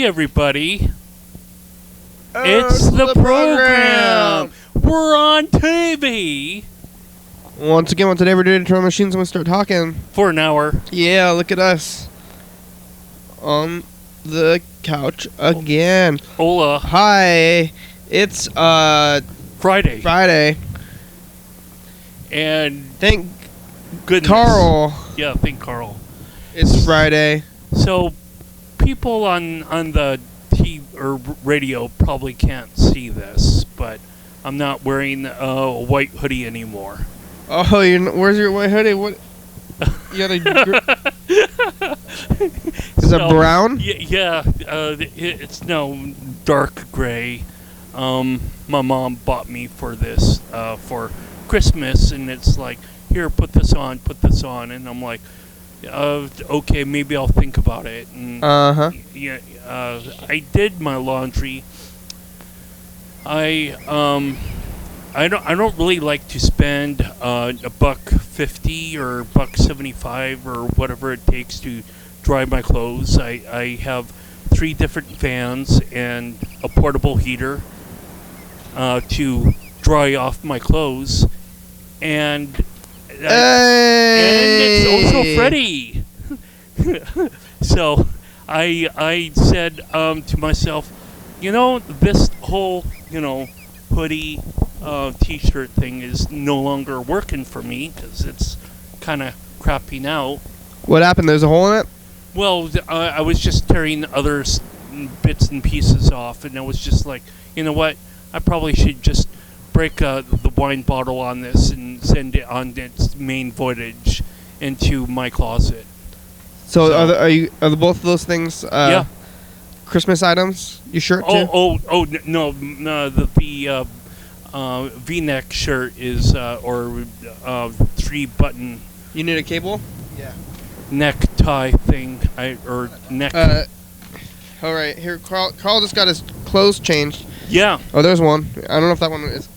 Hey everybody, it's the program. We're on TV. Once again, today we're doing turn machines and we start talking. For an hour. Yeah, look at us. On the couch again. Hola. Hi. It's Friday. And thank goodness. Carl. Yeah, thank Carl. It's Friday. So people on the TV or radio probably can't see this, but I'm not wearing a white hoodie anymore. Oh, where's your white hoodie? What? You got a Is it brown? Yeah. It's no dark gray. My mom bought me for this for Christmas, and it's like, here, put this on, and I'm like, okay, maybe I'll think about it. And yeah, I did my laundry. I don't really like to spend $1.50 or $1.75 or whatever it takes to dry my clothes. I have 3 different fans and a portable heater to dry off my clothes, and it's also Freddie. So I said to myself, this whole hoodie t-shirt thing is no longer working for me because it's kind of crapping out. What happened? There's a hole in it? Well, I was just tearing other bits and pieces off, and I was just like, you know what? I probably should just break the wine bottle on this and send it on its main voyage into my closet. So are both of those things yeah. Christmas items? Your shirt too? No, the V-neck shirt is or 3-button. You need a cable? Yeah. Necktie thing, or neck. All right, here, Carl just got his clothes changed. Yeah. Oh, there's one. I don't know if that one is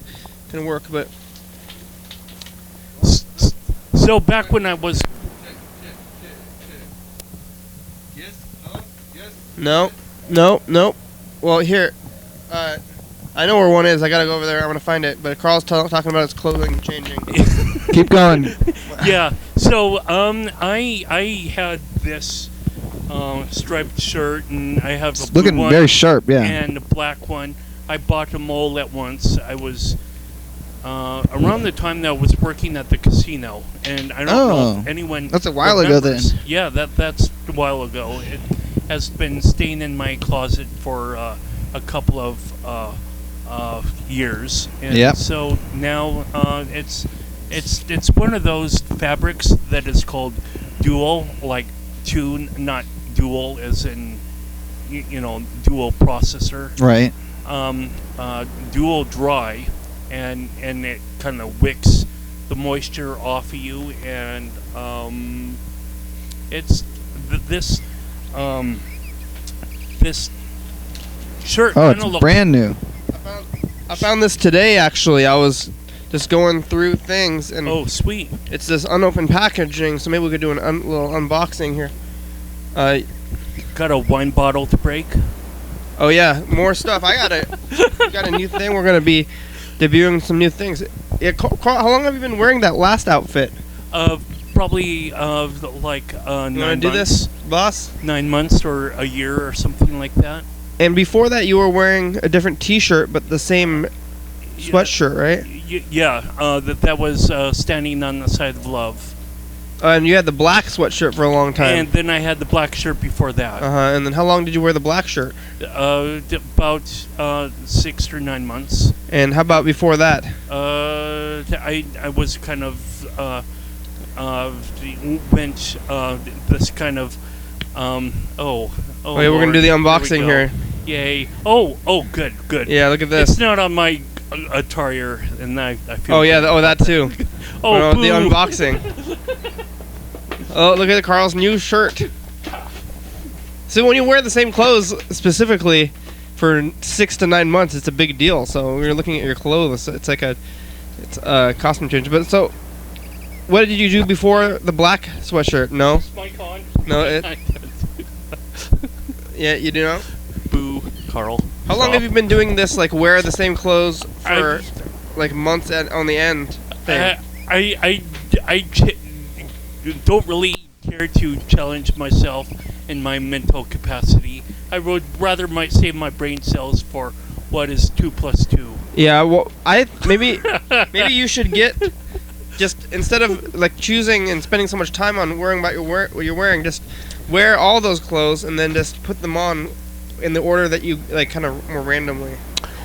gonna work, but. So back when I was. No. Well, here, I know where one is. I gotta go over there. I'm gonna find it. But Carl's talking about his clothing changing. Keep going. Yeah. So I had this striped shirt, and I have a blue looking one very sharp, yeah, and a black one. I bought them all at once. I was around the time that I was working at the casino, and I don't know if anyone. That's a while ago then. Yeah, that's a while ago. It has been staying in my closet for a couple of years, and yep. So now it's one of those fabrics that is called dual, like two, not dual as in dual processor. Right. Dual dry, and it kind of wicks the moisture off of you, and it's this shirt. Oh, it's brand new. I found this today, actually. I was just going through things, and oh, sweet! It's this unopened packaging, so maybe we could do a little unboxing here. Got a wine bottle to break. Oh yeah, more stuff. Got a new thing. We're gonna be debuting some new things. Yeah, Carl, how long have you been wearing that last outfit? Probably like 9 months. You wanna do this, boss? 9 months or a year or something like that. And before that, you were wearing a different T-shirt, but the same sweatshirt, right? Yeah. That was Standing on the Side of Love. And you had the black sweatshirt for a long time. And then I had the black shirt before that. And then how long did you wear the black shirt? About 6 or 9 months. And how about before that? I was kind of went this kind of okay, Lord, we're gonna do the unboxing here. Yay! Oh, good. Yeah, look at this. It's not on my attire, and I feel. Oh yeah, that too. The unboxing. Oh, look at Carl's new shirt. So when you wear the same clothes specifically for 6 to 9 months, it's a big deal. So we were looking at your clothes. It's like a costume change. But so, what did you do before the black sweatshirt? No. Mic on. No. Yeah, you do know. Carl. How long So, have you been doing this? Like, wear the same clothes for I- like months on the end thing? I don't really care to challenge myself in my mental capacity. I would rather might save my brain cells for what is 2 plus 2. Yeah, well, maybe you should get just instead of like choosing and spending so much time on worrying about what you're wearing, just wear all those clothes and then just put them on in the order that you like, kind of more randomly.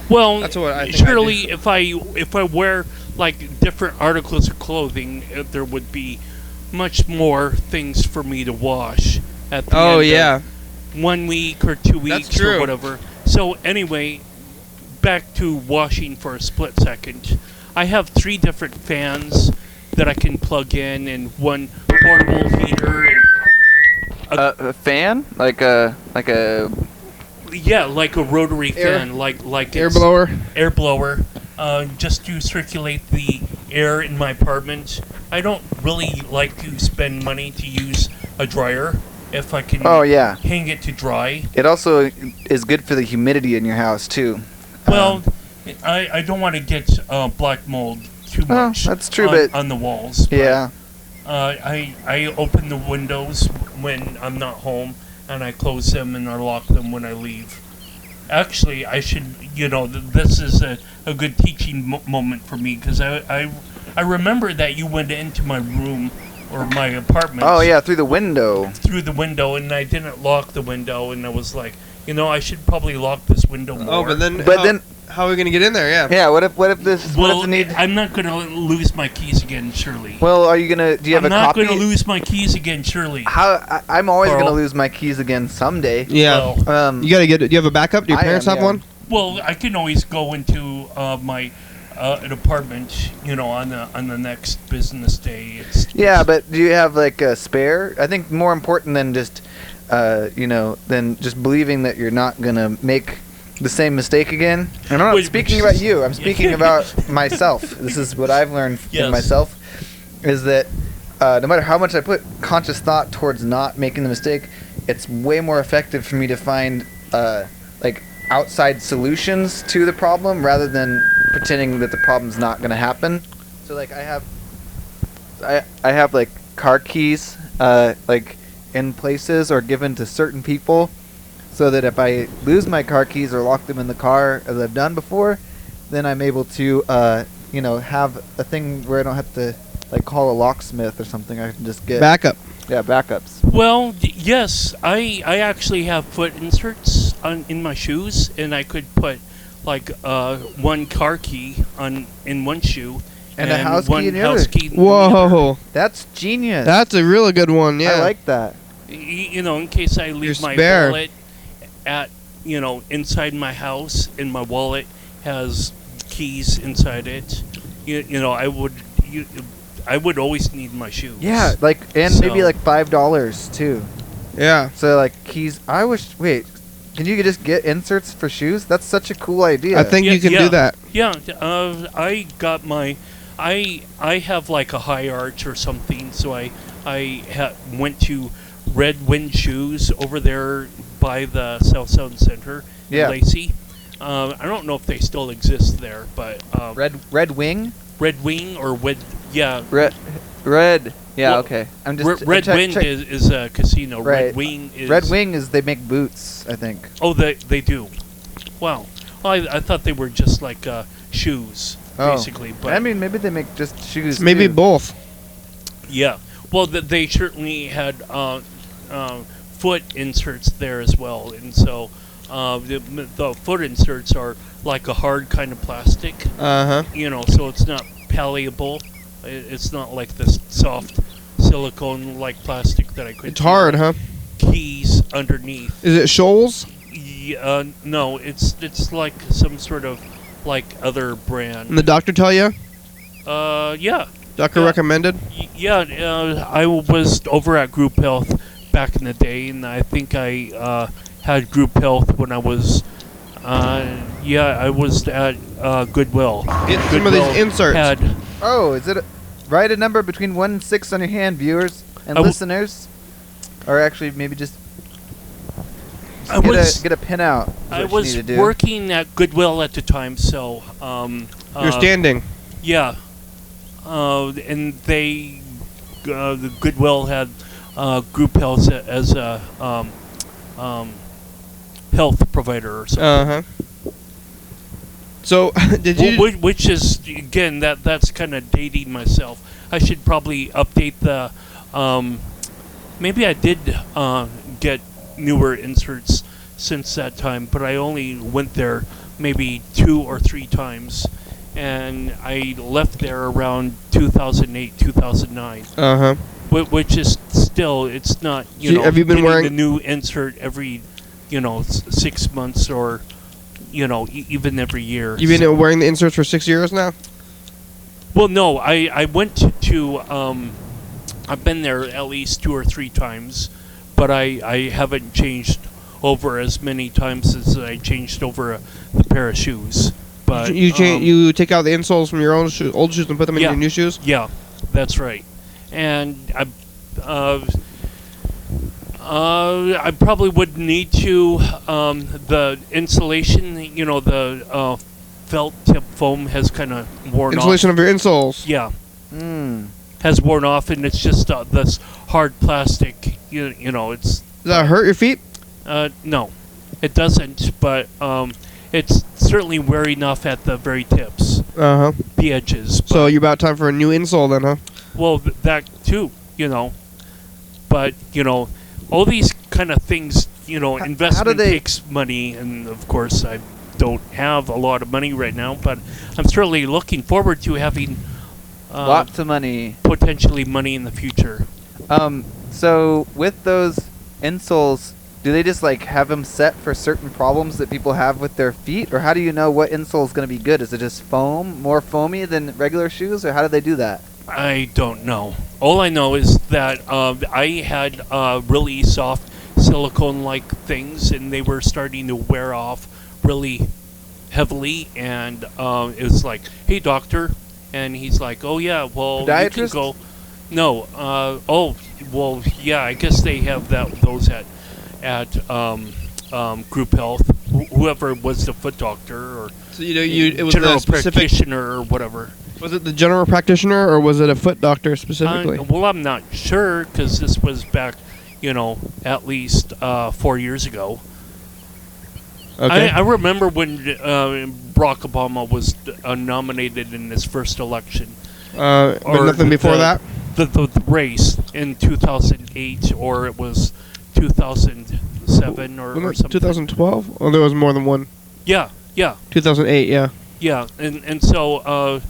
Well, That's what I think surely if I wear like different articles of clothing, there would be much more things for me to wash at the end of 1 week or 2 weeks true. or whatever. So anyway, back to washing for a split second. I have 3 different fans that I can plug in, and one portable heater. And A fan? Like a yeah, like a rotary Air- fan, like Air it's blower. air blower, just to circulate the air in my apartment. I don't really like to spend money to use a dryer if I can Oh yeah. hang it to dry. It also is good for the humidity in your house too. Well, I don't want to get black mold too Well, much that's true, on, but- on the walls. but, Yeah. I open the windows when I'm not home, and I close them and I lock them when I leave. Actually, I should, this is a good teaching moment for me, because I remember that you went into my room or my apartment. Oh yeah, through the window. Through the window, and I didn't lock the window, and I was like, I should probably lock this window more. Oh, but then how are we gonna get in there? Yeah. Yeah. What if this? Well, what if the need? I'm not going to lose my keys again, surely. Well, are you gonna? Do you have I'm a not copy? going to lose my keys again, surely. I'm always Carl. gonna lose my keys again someday. Yeah. Well, You gotta get it. Do you have a backup? Do your I parents am, have yeah. one? well, I can always go into my an apartment, on the next business day. Yeah, but do you have like a spare? I think more important than just, than just believing that you're not gonna make the same mistake again. And I'm not Which- speaking which about is- you. I'm speaking about myself. This is what I've learned Yes. in myself, is that no matter how much I put conscious thought towards not making the mistake, it's way more effective for me to find like outside solutions to the problem rather than pretending that the problem's not going to happen. So like I have like car keys like in places or given to certain people, so that if I lose my car keys or lock them in the car as I've done before, then I'm able to have a thing where I don't have to like call a locksmith or something. I can just get Backup. backups. Well, yes, I actually have foot inserts in my shoes, and I could put like one car key in one shoe And a house key one in the house other. key in the other. Whoa, That's genius. that's a really good one. Yeah. I like that. In case I leave Your my spare. wallet at inside my house, and my wallet has keys inside it. I would always need my shoes. Yeah, like and maybe So- like $5 too. Yeah. So like keys. Wait, can you just get inserts for shoes? That's such a cool idea. I think Yeah, you can yeah. do that. Yeah, I got my, I have like a high arch or something, so I went to Red Wind Shoes over there by the South Sound Center Yeah. in Lacey. I don't know if they still exist there, but Red Wing. Red Wing or yeah. Red. Yeah. Well, okay. I'm just Red Wind is a casino. Right. Red Wing is Red Wing is they make boots. I think. Oh, they do. Wow. Well, I thought they were just like shoes, Oh. basically. But I mean, maybe they make just shoes. Maybe too. both. yeah. Well, they certainly had foot inserts there as well, and so the foot inserts are like a hard kind of plastic. Uh huh. So it's not palleable. It's not like this soft silicone-like plastic that I could. It's hard, huh? Keys underneath. Is it Shoals? No, it's like some sort of like other And brand. the doctor tell you? Yeah. Doctor Yeah. recommended? Yeah, I was over at Group Health back in the day, and I think I had Group Health when I was, I was at Goodwill. Get some of these Goodwill inserts. Had, Oh, is it? Write a number between 1 and 6 on your hand, viewers and I w- listeners, or actually maybe just Get a pin out. I was working at Goodwill at the time, so You're standing. Yeah, and they the Goodwill had Group Health as a health provider or something. So did you? Which is again that's kind of dating myself. I should probably update the. Maybe I did get newer inserts since that time, but I only went there maybe 2 or 3 times, and I left there around 2008, 2009. Which is still, it's not, have you been wearing a new insert every, 6 months or, even every year. You've been wearing the inserts for 6 years now? Well, no, I went to I've been there at least 2 or 3 times, but I haven't changed over as many times as I changed over the pair of shoes. But you take out the insoles from your old shoes and put them in your new shoes? Yeah, that's right. And I probably would need to the insulation, the felt tip foam has kind of worn off. Insulation of your insoles. Yeah. Has worn off, and it's just this hard plastic. It's. Does that hurt your feet? No, it doesn't. But it's certainly wearing off at the very tips. The edges. So you're about time for a new insole then, huh? Well, that too. But all these kind of things. Investment takes money, and of course I don't have a lot of money right now. But I'm certainly looking forward to having. Lots of money. Potentially money in the future. So with those insoles, do they just have them set for certain problems that people have with their feet, or how do you know what insole is going to be good? Is it just foam, more foamy than regular shoes, or how do they do that? I don't know. All I know is that I had really soft silicone-like things, and they were starting to wear off really heavily, and it was like, "Hey, doctor." And he's like, "Oh yeah, well, you can go." No, well, yeah. I guess they have those at Group Health. Whoever was the foot doctor or it was general practitioner or whatever. Was it the general practitioner or was it a foot doctor specifically? Well, I'm not sure because this was back, at least 4 years ago. Okay. I remember when Barack Obama was nominated in his first election. But nothing before that? The race in 2008, or it was 2007 or something. 2012? Oh, there was more than one. Yeah. 2008, yeah. Yeah, and so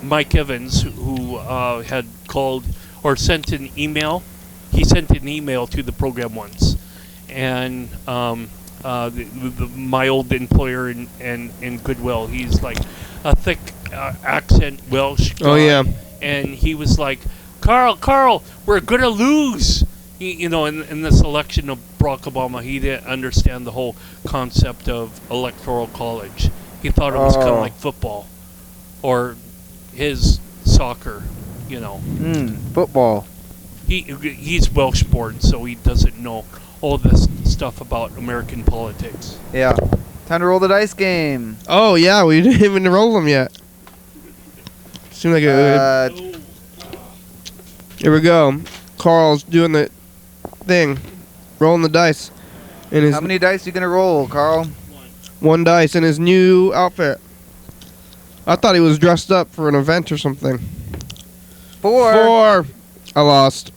Mike Evans, who had called or sent an email, he sent an email to the program once. And my old employer in Goodwill, he's like a thick accent Welsh guy. Oh yeah. And he was like, Carl, we're gonna lose. In this election of Barack Obama, he didn't understand the whole concept of electoral college. He thought it was kind of like football, or his soccer. Football. He's Welsh born, so he doesn't know all this stuff about American politics. Yeah. Time to roll the dice game. Oh, yeah. We didn't even roll them yet. Seemed like a... Here we go. Carl's doing the thing. Rolling the dice. How many dice are you going to roll, Carl? 1 dice in his new outfit. I thought he was dressed up for an event or something. 4. I lost.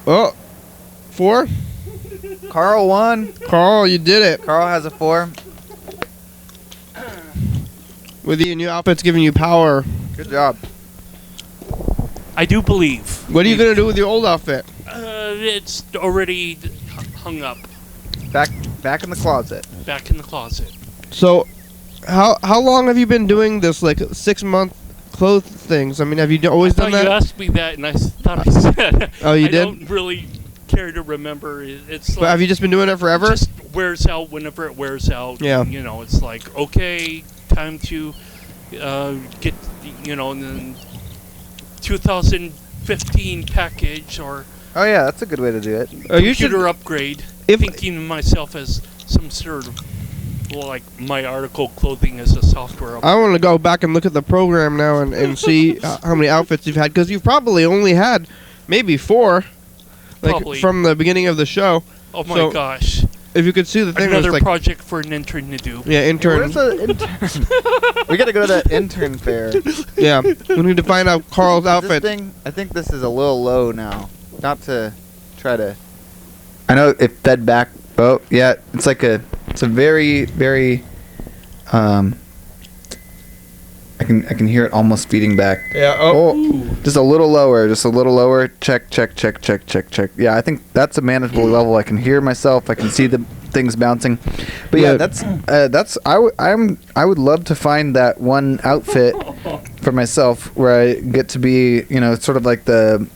Oh, 4? Carl won. Carl, you did it. Carl has a 4. With your new outfit's giving you power. Good job. I do believe. What are you going to do with your old outfit? It's already hung up. Back in the closet. Back in the closet. So, how long have you been doing this, 6-month clothes things? I mean, have you always done that? You asked me that, and I thought I said. Oh, you did? I don't really care to remember. It's like, but have you just been doing it forever? It just wears out whenever it wears out. Yeah. It's like, okay, time to get, in the 2015 package, or Oh yeah, that's a good way to do it. You should. Computer upgrade. Thinking of myself as some sort of, like, my article clothing as a software upgrade. I want to go back and look at the program now and see how many outfits you've had, because you've probably only had maybe 4, like Probably. from the beginning of the show. Oh my So, gosh. If you could see the thing, Another was like, project for an intern to do. yeah, intern. Where's the intern? We gotta go to that intern fair. Yeah, we need to find out Carl's This outfit. thing, I think this is a little low now. Not to try to. I know it fed back. Oh yeah, it's a very very. I can hear it almost feeding back. Yeah. Oh, just a little lower. Just a little lower. Check. Yeah, I think that's a manageable level. I can hear myself. I can see the things bouncing. But yeah, that's I would love to find that one outfit for myself where I get to be, sort of like the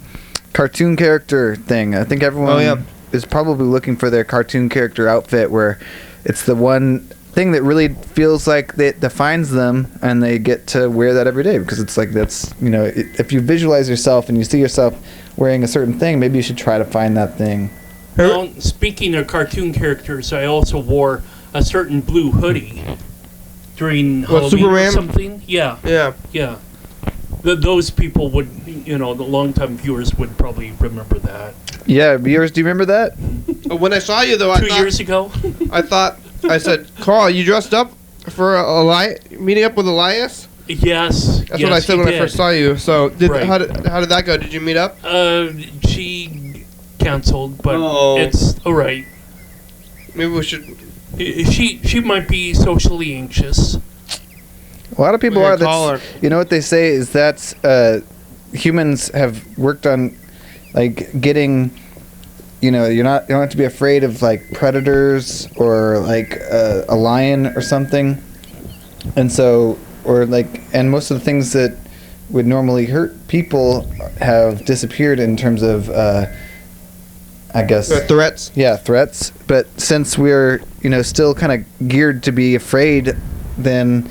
cartoon character thing. I think everyone is probably looking for their cartoon character outfit where it's the one thing that really feels like that defines them, and they get to wear that every day, because it's like that's if you visualize yourself and you see yourself wearing a certain thing, maybe you should try to find that thing. Well, speaking of cartoon characters, I also wore a certain blue hoodie during Halloween Superman? or something. Yeah. Yeah. Those people would, the longtime viewers would probably remember that. Yeah, viewers, do you remember that? When I saw you though, 2 years ago. I said, Carl, you dressed up for meeting up with Elias? Yes. That's what I said when I first saw you. So Right. how did that go? Did you meet up? She canceled, but Oh. it's all right. Maybe we should. She might be socially anxious. A lot of people We are. can call That's, you know what they say is that humans have worked on like getting. You don't have to be afraid of like predators or like a lion or something, and so and most of the things that would normally hurt people have disappeared in terms of I guess Threats. Yeah, threats. But since we're still kind of geared to be afraid, then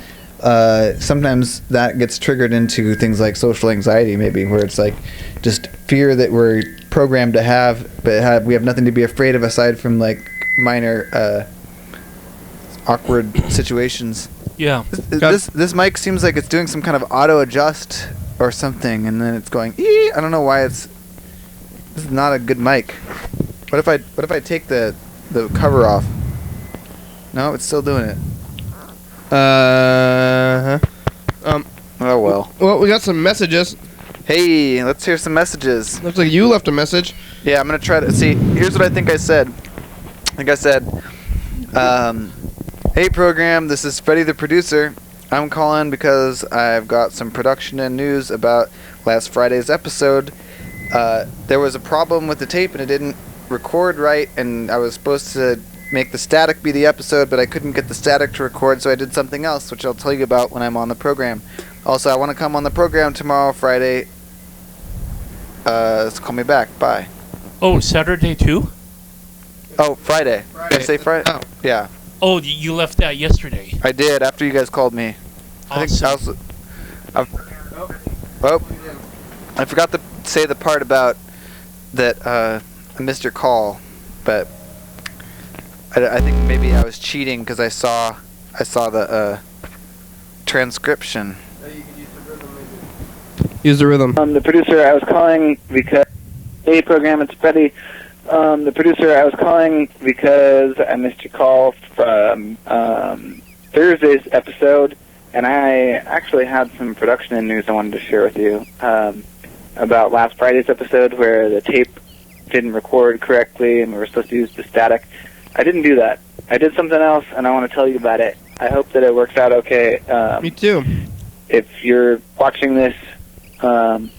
sometimes that gets triggered into things like social anxiety, maybe, where it's like just fear that we're programmed to have, but we have nothing to be afraid of aside from like minor awkward situations. Yeah. This mic seems like it's doing some kind of auto adjust or something, and then it's going. I don't know why this is not a good mic. What if I take the cover off? No, it's still doing it. Oh well. Well, we got some messages. Hey, let's hear some messages. Looks like you left a message. Yeah, I'm gonna try to see. Here's what I think I said. I said, "Hey program, this is Freddie the producer. I'm calling because I've got some production and news about last Friday's episode. There was a problem with the tape and it didn't record right, and I was supposed to make the static be the episode, but I couldn't get the static to record, so I did something else, which I'll tell you about when I'm on the program. Also, I want to come on the program tomorrow, Friday. So call me back. Bye." Oh, Saturday too? Oh, Friday. Did I say Friday? Oh. Yeah, Oh, you left that yesterday. I did after you guys called me. Awesome. I forgot to say the part about that I missed your call, but I think maybe I was cheating because I saw the transcription. Use the rhythm. The producer, I was calling because... Hey, program, it's Freddie. The producer, I was calling because I missed your call from Thursday's episode, and I actually had some production and news I wanted to share with you about last Friday's episode where the tape didn't record correctly and we were supposed to use the static. I didn't do that. I did something else, and I want to tell you about it. I hope that it works out okay. Me too. If you're watching this on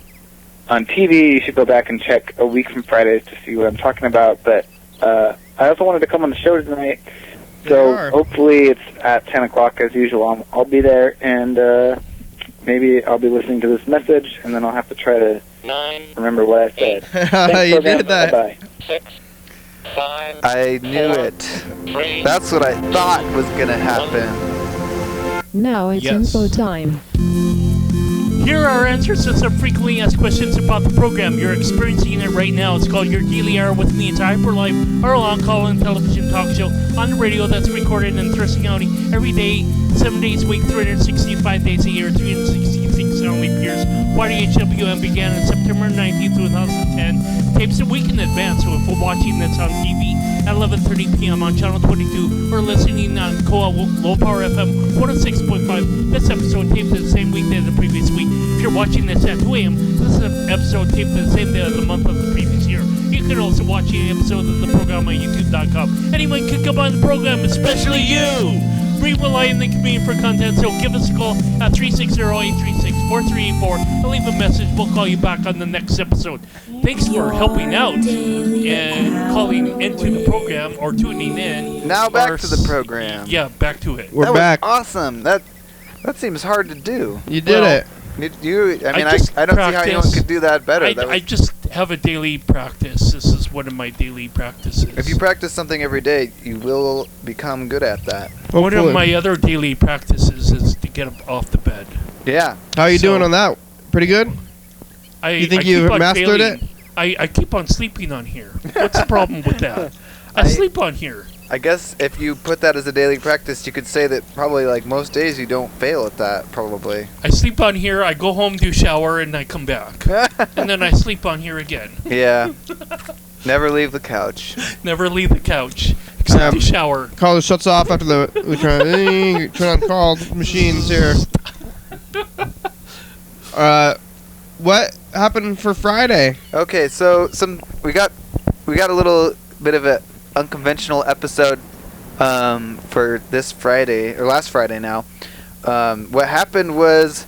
TV, you should go back and check a week from Fridays to see what I'm talking about. But I also wanted to come on the show tonight, so hopefully it's at 10 o'clock as usual. I'll be there, and maybe I'll be listening to this message, and then I'll have to try to remember what I said. Thanks, You program. did that. Bye-bye. 6, 5, I knew it. 3, That's what I thought was gonna happen. Now it's Yes. info time. Here are our answers to some frequently asked questions about the program. You're experiencing it right now. It's called Your Daily Hour with me. It's a hyper-live, our long-call and television talk show on the radio that's recorded in Thurston County every day, 7 days a week, 365 days a year, 366 on leap years. YDHWM began on September 19, 2010. Tapes a week in advance, so if we're watching this on TV at 11:30 p.m. on Channel 22 or listening on Koa Low Power FM 106.5, this episode taped the same weekday as the previous week. If you're watching this at 2 a.m., this is an episode taped the same day of the month of the previous year. You can also watch any episode of the program on YouTube.com. Anyone can come on the program, especially you! We rely on the community for content, so give us a call at 360-836-4384 and leave a message. We'll call you back on the next episode. Thanks for helping out and calling into the program or tuning in. Now back to the program. Yeah, back to it. We're that back. Was awesome. That seems hard to do. You did it. I mean, I just don't see how anyone practice. could do that better. I just have a daily practice. This is one of my daily practices. If you practice something every day, you will become good at that. One of my other daily practices is to get up off the bed. Yeah. How are you doing on that? Pretty good? You think you've keep on mastered failing. I keep on sleeping on here. What's the problem with that? I sleep on here. I guess if you put that as a daily practice, you could say that probably like most days you don't fail at that, probably. I sleep on here, I go home, do shower, and I come back. And then I sleep on here again. Yeah. Never leave the couch. Never leave the couch, except to shower. Caller shuts off after we turn on call machines here. What happened for Friday? Okay, so we got a little bit of a unconventional episode for this Friday or last Friday now. What happened was,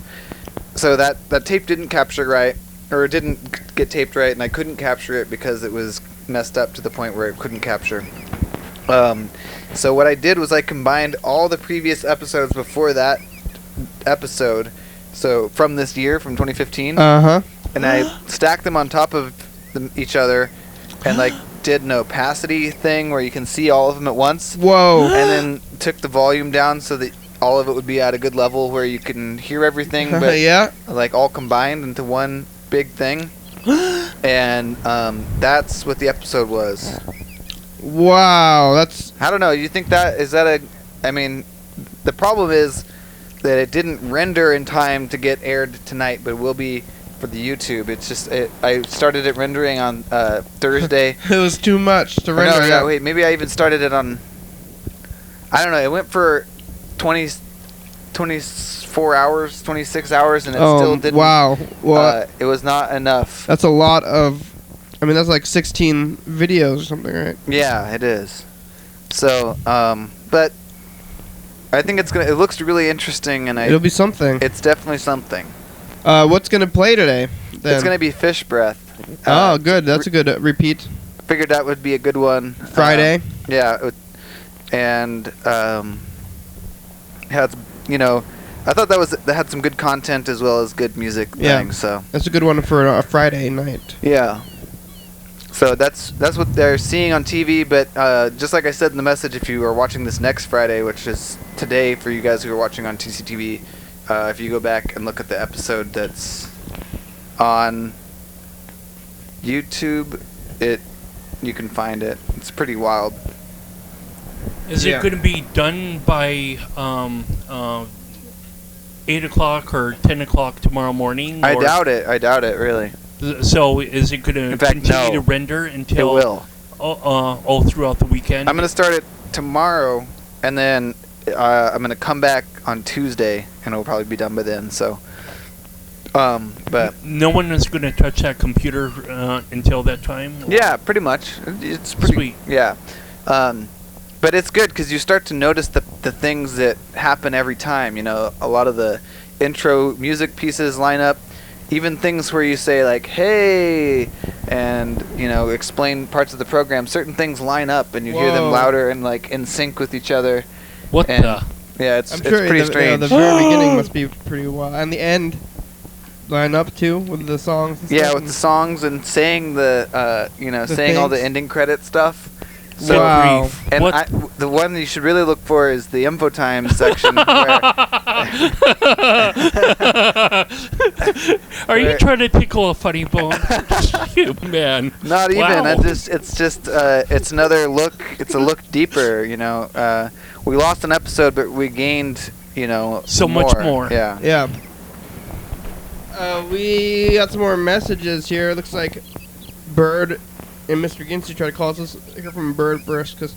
so that tape didn't capture right, or it didn't get taped right, and I couldn't capture it because it was messed up to the point where it couldn't capture. So what I did was I combined all the previous episodes before that episode, so from this year, from 2015, and I stacked them on top of each other, and like did an opacity thing where you can see all of them at once. Whoa! And then took the volume down so that all of it would be at a good level where you can hear everything, but yeah, like all combined into one big thing. And that's what the episode was. Wow, that's... I don't know. You think I mean, the problem is that it didn't render in time to get aired tonight, but it will be for the YouTube. It's just I started it rendering on Thursday. It was too much to render. No, yeah, wait, maybe I even started it on, I don't know, it went for 24 hours, 26 hours, and it still didn't. Wow. What? It was not enough. That's a lot of, I mean, that's like 16 videos or something, right? Yeah, it is. So, but I think it looks really interesting, and it'll be something. It's definitely something. What's going to play today, then? It's going to be Fish Breath. Oh, good. That's a good repeat. Figured that would be a good one. Friday. Yeah. And, had, I thought that had some good content as well as good music things, so. That's a good one for a Friday night. Yeah. So that's what they're seeing on TV, but just like I said in the message, if you are watching this next Friday, which is today for you guys who are watching on TCTV, if you go back and look at the episode that's on YouTube, you can find it. It's pretty wild. Is it going to be done by 8 o'clock or 10 o'clock tomorrow morning? I doubt it, really. So is it going to continue to render until... It will. All throughout the weekend? I'm going to start it tomorrow, and then I'm going to come back on Tuesday, and it'll probably be done by then, so... but... No one is going to touch that computer until that time? Yeah, pretty much. It's pretty... Sweet. Yeah. But it's good, because you start to notice the things that happen every time, A lot of the intro music pieces line up. Even things where you say, like, hey, and, explain parts of the program. Certain things line up, and you hear them louder and, like, in sync with each other. What the? Yeah, it's sure pretty strange. The very beginning must be pretty wild. And the end line up, too, with the songs and stuff? Yeah, with the songs and saying saying all the ending credit stuff. So, wow. And the one you should really look for is the info time section. Are you Right. trying to tickle a funny bone? You man. Not even. Wow. It's just it's another look. It's a look deeper. You know, we lost an episode, but we gained. You know, So much more. Yeah. Yeah. We got some more messages here. Looks like Bird and Mr. Ginsu tried to call us. Let's hear from Bird first, because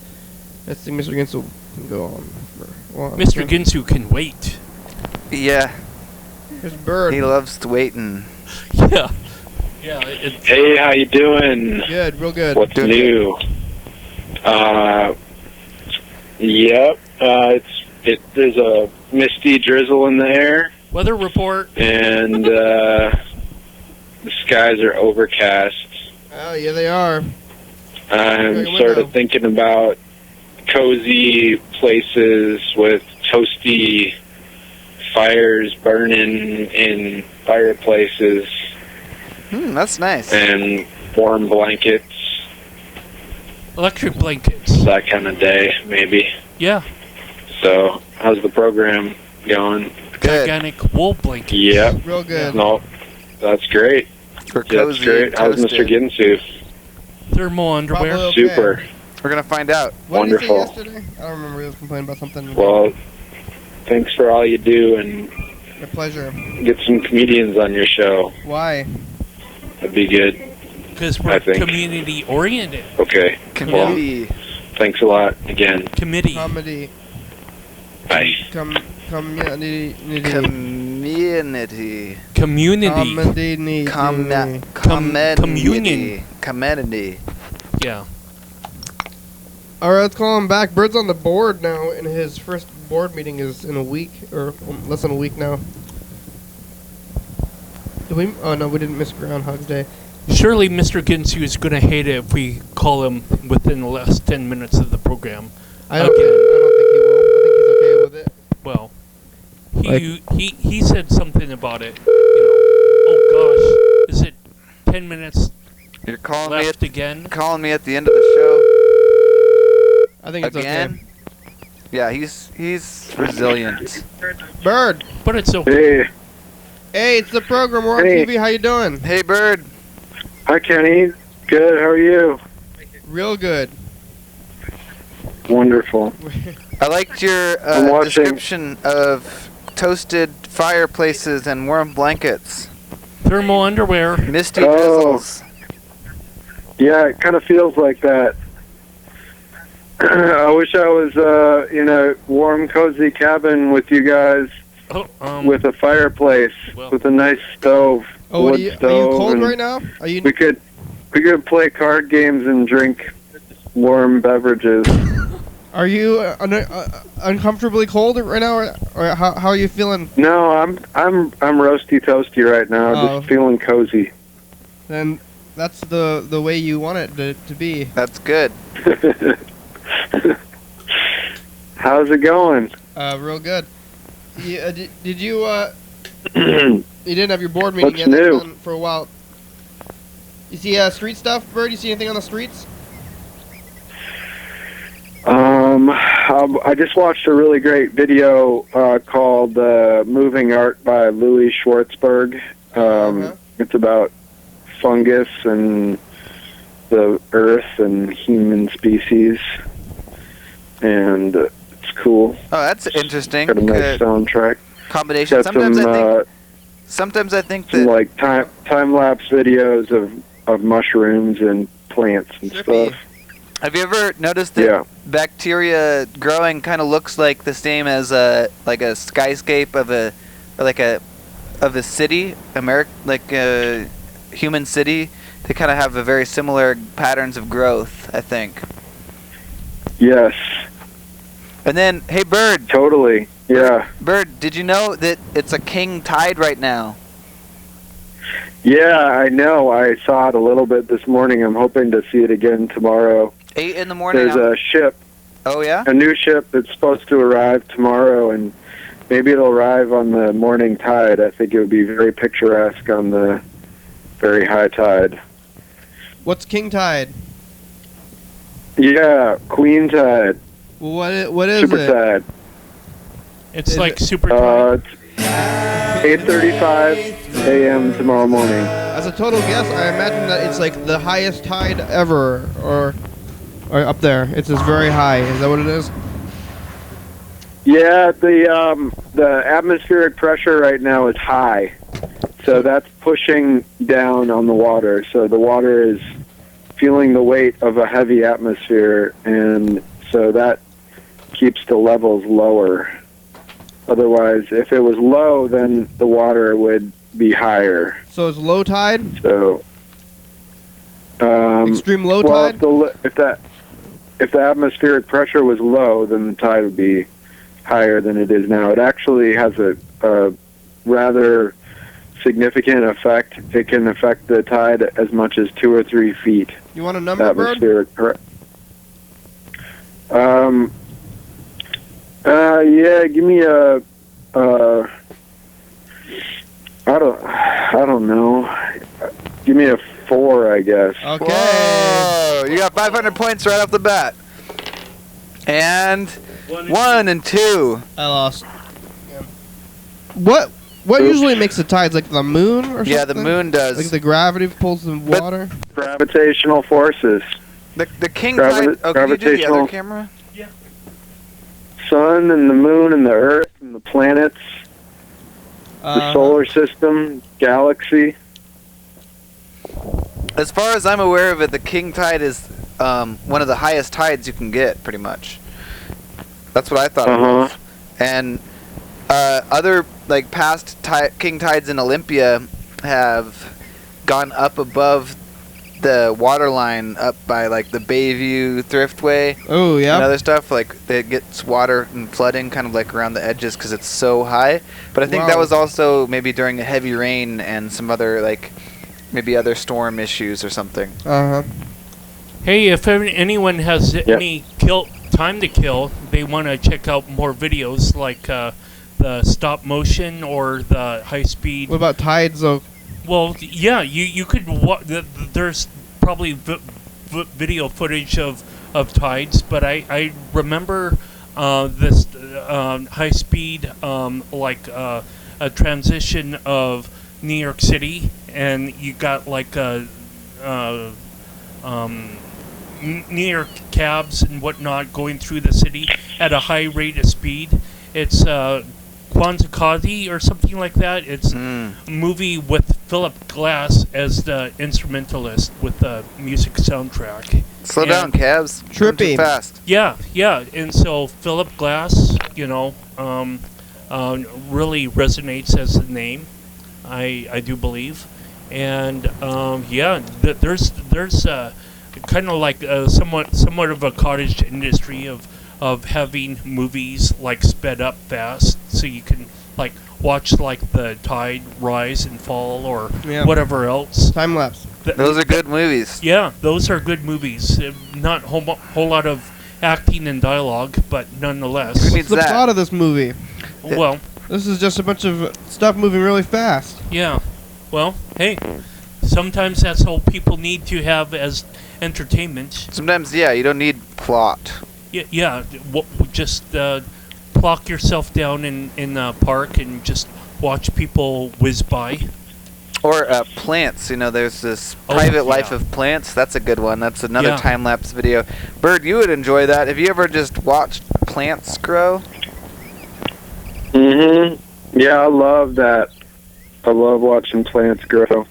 I think Mr. Ginsu can go on for a while. Mr. Ginsu can wait. Yeah. Here's Bird. He loves to wait and. Yeah. Yeah. Hey, how you doing? Good, real good. What's Doing new? Yep. There's a misty drizzle in the air, Weather report. and the skies are overcast. Oh, yeah, they are. I'm Look at sort window. of thinking about cozy places with toasty fires burning in fireplaces That's nice. and warm blankets, Electric blankets. that kind of day, maybe. Yeah. So, how's the program going? Good. Gigantic wool blanket. Yep. Real good. No, that's great. We're That's cozy. great. How's toasted. Mr. Ginsu? Thermal underwear. Probably okay. Super. We're gonna find out. What did he Wonderful. say yesterday? I don't remember. He was complaining about something. Well, thanks for all you do, and My pleasure. get some comedians on your show. Why? That'd be good. Because I we're think. community oriented. Okay. Community. Thanks a lot again. Committee. Comedy. Bye. Community. Community. Community. Comedy. Community. Community. Yeah. Alright, let's call him back. Bird's on the board now, and his first board meeting is in a week, or less than a week now. Did we? Oh no, we didn't miss Groundhog's Day. Surely Mr. Ginsu is going to hate it if we call him within the last 10 minutes of the program. I don't Okay. think he will. I think he's okay with it. Well, Like- he said something about it. You know, oh gosh, is it 10 minutes You're calling me left again? at the end of the show I think it's again. Yeah, he's resilient. okay. Bird. But it's okay. Hey. Hey, it's the program. We're on Hey. TV. How you doing? Hey, Bird. Hi, Kenny. Good. How are you? Real good. Wonderful. I liked your I'm watching. description of toasted fireplaces and warm blankets. Thermal underwear. Misty Oh. drizzles. Yeah, it kind of feels like that. I wish I was in a warm, cozy cabin with you guys, Oh, with a fireplace, well. with a nice stove. Oh, what wood are you stove, cold and right now? Are you? We could play card games and drink warm beverages. Are you uncomfortably cold right now, or how are you feeling? No, I'm roasty toasty right now. Oh. Just feeling cozy. Then that's the way you want it to be. That's good. How's it going? Real good. Did you you didn't have your board meeting What's yet? That's new? been for a while. You see street stuff, Bird? You see anything on the streets? I just watched a really great video called "Moving Art" by Louis Schwartzberg. It's about fungus and the earth and human species, and it's cool. Oh, that's interesting. Got a nice soundtrack. Combination. Got Sometimes I think some that like time lapse videos of mushrooms and plants and Trippy. stuff. Have you ever noticed that Yeah. bacteria growing kind of looks like the same as a skyscape of a city, like a human city? They kind of have a very similar patterns of growth, I think. Yes, And then, hey, Bird, totally. Yeah. Bird, did you know that it's a king tide right now? Yeah, I know. I saw it a little bit this morning. I'm hoping to see it again tomorrow. 8 in the morning. There's a ship, Oh yeah. a new ship that's supposed to arrive tomorrow, and maybe it'll arrive on the morning tide. I think it would be very picturesque on the very high tide. What's king tide? Yeah, queen tide, What is super it? tide. It's Is like it- super tide. It's 8:35 a.m. tomorrow morning. As a total guess, I imagine that it's like the highest tide ever, or up there. It's just very high. Is that what it is? Yeah, the atmospheric pressure right now is high, so that's pushing down on the water. So the water is feeling the weight of a heavy atmosphere, and so that keeps the levels lower. Otherwise, if it was low, then the water would be higher. So it's low tide, So, extreme low well, tide. if the atmospheric pressure was low, then the tide would be higher than it is now. It actually has a rather significant effect. It can affect the tide as much as 2 or 3 feet. You want a number, Bird? Atmospheric pressure. Yeah, give me a. I don't know. Give me a 4, I guess. Okay. Whoa! You got 500 points right off the bat. And 1 and 2. I lost. What usually makes the tides, like the moon or something? Yeah, the moon does. Like the gravity pulls the water? Gravitational forces. The king tide. Oh, can you do the other gravitational- camera? Sun and the moon and the earth and the planets, the solar system, galaxy. As far as I'm aware of it, the king tide is one of the highest tides you can get, pretty much. That's what I thought it was. And other like past king tides in Olympia have gone up above the water line, up by like the Bayview Thriftway. Oh, yeah. And other stuff, like it gets water and flooding kind of like around the edges because it's so high. But I think that Wow. was also maybe during a heavy rain and some other like maybe other storm issues or something. Uh-huh. Hey, if anyone has any time to kill, they want to check out more videos like the stop motion or the high speed. What about tides, though? Well, yeah, you could. There's probably video footage of tides, but I remember this high speed like a transition of New York City, and you got like New York cabs and whatnot going through the city at a high rate of speed. It's Quanzacati or something like that. It's a movie with Philip Glass as the instrumentalist with the music soundtrack. Slow down, cabs. Going too Trippy. fast. Yeah, and so Philip Glass, really resonates as the name. I do believe, and there's kind of like somewhat of a cottage industry of having movies like sped up fast, so you can like watch like the tide rise and fall or whatever else. Time lapse. Those are good movies. Yeah, those are good movies. Not whole lot of acting and dialogue, but nonetheless. Who What's needs the that? plot of this movie? Well, This is just a bunch of stuff moving really fast. yeah. Well, hey, sometimes that's all people need to have as entertainment. Sometimes, yeah, you don't need plot. Yeah. Just plonk yourself down in a park and just watch people whiz by. Or plants, there's this Private Life of Plants. That's a good one. That's another Yeah. time-lapse video. Bird, you would enjoy that. Have you ever just watched plants grow? Yeah, I love that. I love watching plants grow.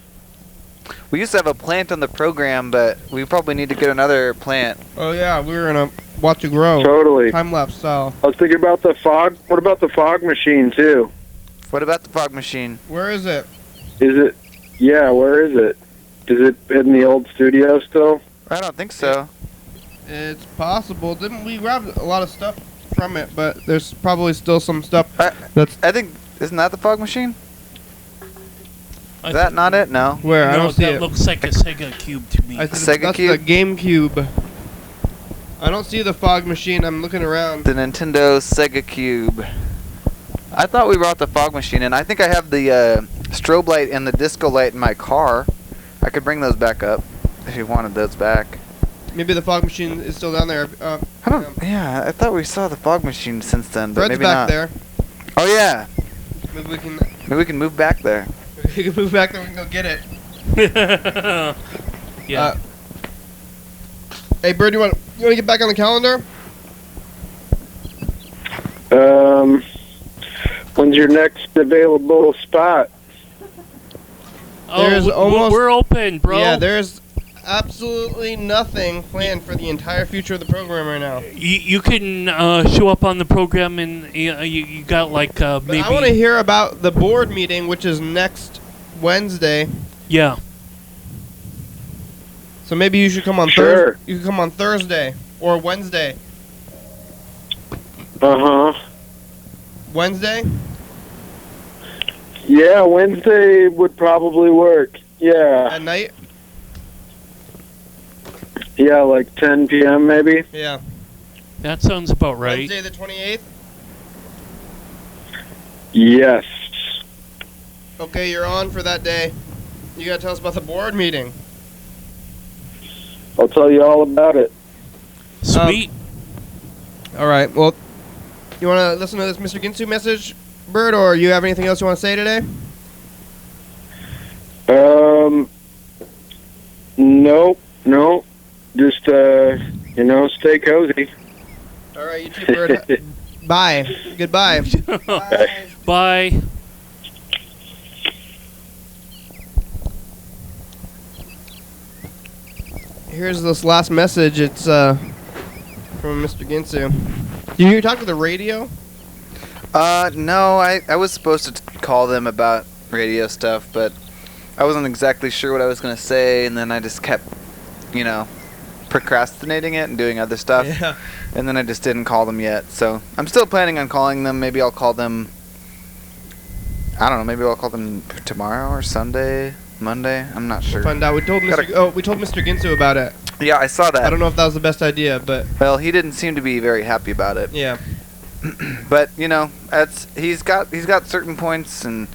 We used to have a plant on the program, but we probably need to get another plant. Oh, yeah, we were gonna watch it grow. Totally. Time lapse style. I was thinking about the fog. What about the fog machine too? What about the fog machine? Where is it? Is it? Yeah, where is it? Is it in the old studio still? I don't think so. It's possible. Didn't we grab a lot of stuff from it? But there's probably still some stuff that's. I think, isn't that the fog machine? I Is that not it? No. Where? I No, don't see that it. looks like a Sega Cube to me. I think Sega that's Cube? the GameCube. I don't see the fog machine. I'm looking around. The Nintendo Sega Cube. I thought we brought the fog machine in. I think I have the strobe light and the disco light in my car. I could bring those back up if you wanted those back. Maybe the fog machine is still down there. I don't. Yeah, I thought we saw the fog machine since then, but Fred's maybe back not. there. Oh yeah. Maybe we can. Maybe we can move back there. We can move back there. We can go get it. Yeah. Hey, Bird, you want to get back on the calendar? When's your next available spot? There's almost- we're open, bro. Yeah, there's absolutely nothing planned for the entire future of the program right now. You can show up on the program, and you got like But maybe. I want to hear about the board meeting, which is next Wednesday. Yeah. So maybe you should come on Sure. Thursday. You can come on Thursday or Wednesday. Uh-huh. Wednesday? Yeah, Wednesday would probably work. Yeah. At night? Yeah, like 10 p.m. maybe. Yeah. That sounds about right. Wednesday the 28th? Yes. Okay, you're on for that day. You gotta tell us about the board meeting. I'll tell you all about it. Sweet. All right. Well, you want to listen to this Mr. Ginsu message, Bird, or you have anything else you want to say today? Nope. Just, stay cozy. All right, you too, Bird. Bye. Goodbye. Bye. Here's this last message. It's from Mr. Ginsu. Did you talk to the radio? No, I was supposed to call them about radio stuff, but I wasn't exactly sure what I was going to say, and then I just kept, procrastinating it and doing other stuff. Yeah. And then I just didn't call them yet. So I'm still planning on calling them. Maybe I'll call them, I don't know, maybe I'll call them tomorrow or Sunday, Monday. I'm not sure. Find out. We told Mr. Ginsu about it. Yeah, I saw that. I don't know if that was the best idea, but Well, he didn't seem to be very happy about it. yeah. But he's got certain points, and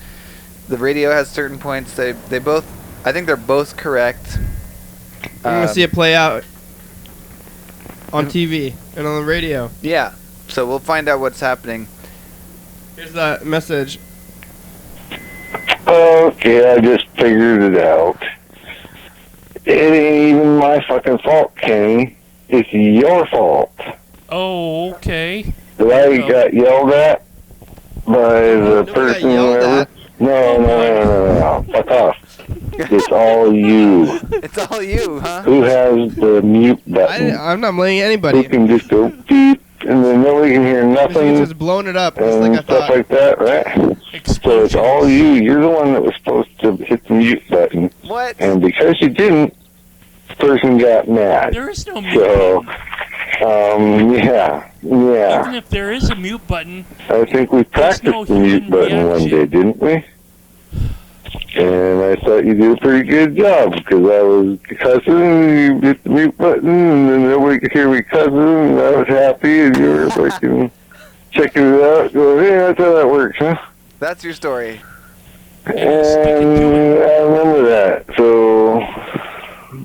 the radio has certain points. I think they're both correct. I'm gonna see it play out on TV and on the radio. Yeah. So we'll find out what's happening. Here's that message. Okay, I just figured it out. It ain't even my fucking fault, Kenny. It's your fault. Oh, okay. That I got yelled at by the Nobody got person yelled whoever. at. No. Fuck off. It's all you. It's all you, huh? Who has the mute button? I'm not blaming Who anybody. can just go beep, and then nobody can hear Mr. nothing Ginsu's blowing it up, just and like I stuff thought. like that, right? So it's all you. You're the one that was supposed to hit the mute button. What? And because you didn't, the person got mad. There is no mute So, button. yeah. Even if there is a mute button, I think we practiced no the mute human button one reaction. day, didn't we? And I thought you did a pretty good job because I was cussing and you hit the mute button and then nobody could hear me cussing and I was happy and you were fucking checking it out going, hey, that's how that works, huh? That's your story. And I remember that. So,